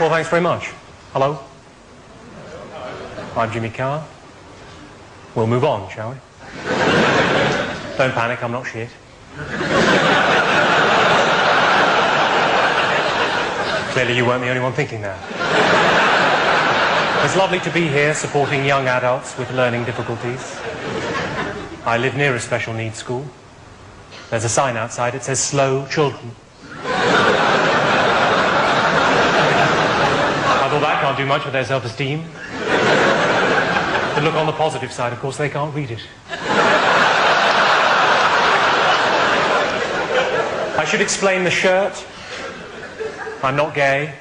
Well, thanks very much. Hello? I'm Jimmy Carr. We'll move on, shall we? Don't panic, I'm not shit. Clearly you weren't the only one thinking that. It's lovely to be here supporting young adults with learning difficulties. I live near a special needs school. There's a sign outside, it says slow children. I thought that can't do much for their self-esteem. But look on the positive side, of course they can't read it. I should explain the shirt. I'm not gay.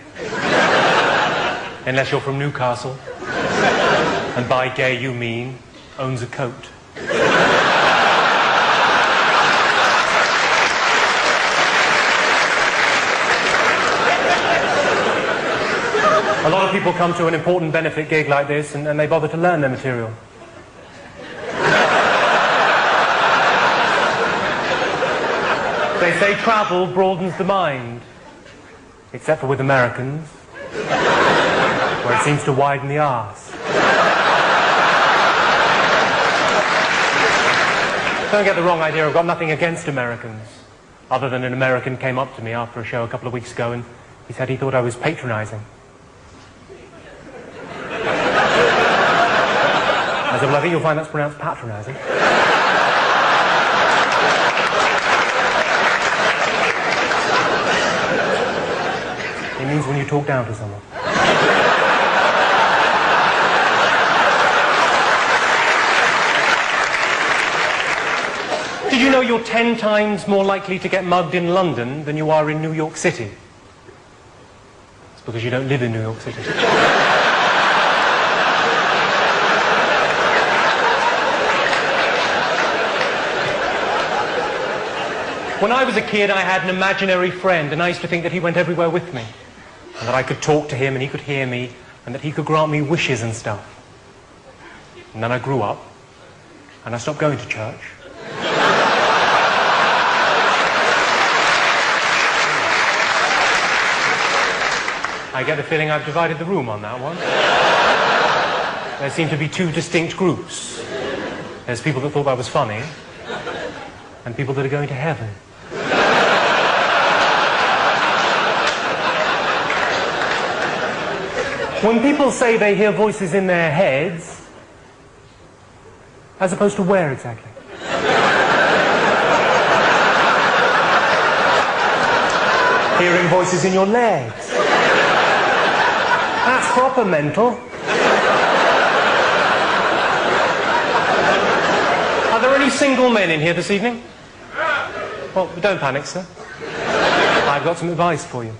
Unless you're from Newcastle. And by gay you mean owns a coat. A lot of people come to an important benefit gig like this and they bother to learn their material. They say travel broadens the mind. Except for with Americans, where it seems to widen the arse. Don't get the wrong idea, I've got nothing against Americans. Other than an American came up to me after a show a couple of weeks ago and he said he thought I was patronizing. I said, well, I think you'll find that's pronounced patronizing. It means when you talk down to someone. Did you know you're 10 times more likely to get mugged in London than you are in New York City? It's because you don't live in New York City. When I was a kid, I had an imaginary friend, and I used to think that he went everywhere with me. And that I could talk to him, and he could hear me, and that he could grant me wishes and stuff. And then I grew up, and I stopped going to church. I get the feeling I've divided the room on that one. There seem to be two distinct groups. There's people that thought I was funny, and people that are going to heaven. When people say they hear voices in their heads, as opposed to where exactly? Hearing voices in your legs. That's proper mental. Are there any single men in here this evening? Well, don't panic, sir. I've got some advice for you.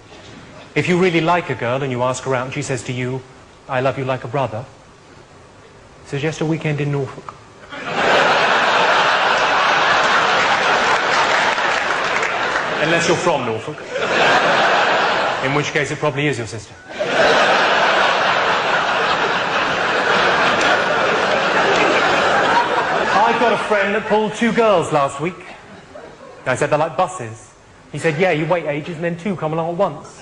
If you really like a girl and you ask her out and she says to you, I love you like a brother, suggest a weekend in Norfolk. Unless you're from Norfolk. In which case it probably is your sister. I've got a friend that pulled 2 girls last week. I said, they're like buses. He said, yeah, you wait ages and then 2 come along at once.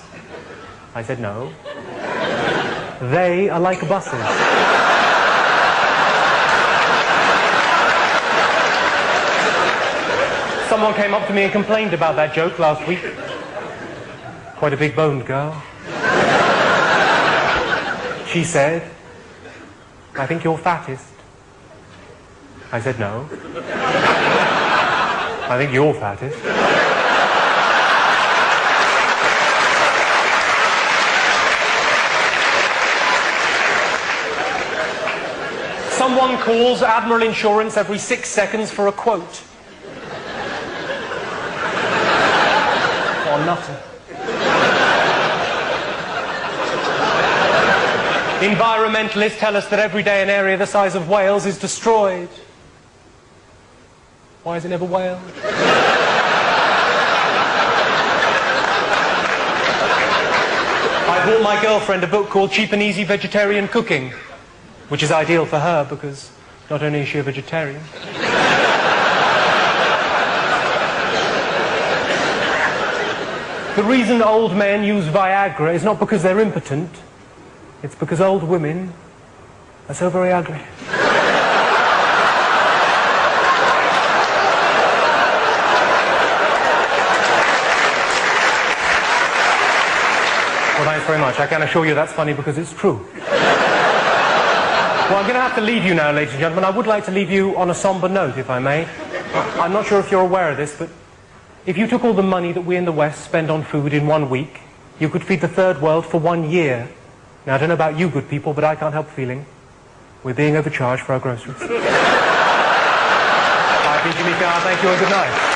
I said, no. They are like buses. Someone came up to me and complained about that joke last week. Quite a big-boned girl. She said, I think you're fattest. I said, no. I think you're fattest. Someone calls Admiral Insurance every 6 seconds for a quote. Or nothing. Environmentalists tell us that every day an area the size of Wales is destroyed. Why is it never Wales? I bought my girlfriend a book called Cheap and Easy Vegetarian Cooking, which is ideal for her because not only is she a vegetarian, The reason old men use Viagra is not because they're impotent. It's because old women are so very ugly. Well, thanks very much. I can assure you that's funny because it's true. Well, I'm going to have to leave you now, ladies and gentlemen. I would like to leave you on a somber note, if I may. I'm not sure if you're aware of this, but if you took all the money that we in the West spend on food in 1 week, you could feed the third world for 1 year. Now, I don't know about you good people, but I can't help feeling we're being overcharged for our groceries. I've been Jimmy Carr. Thank you and good night.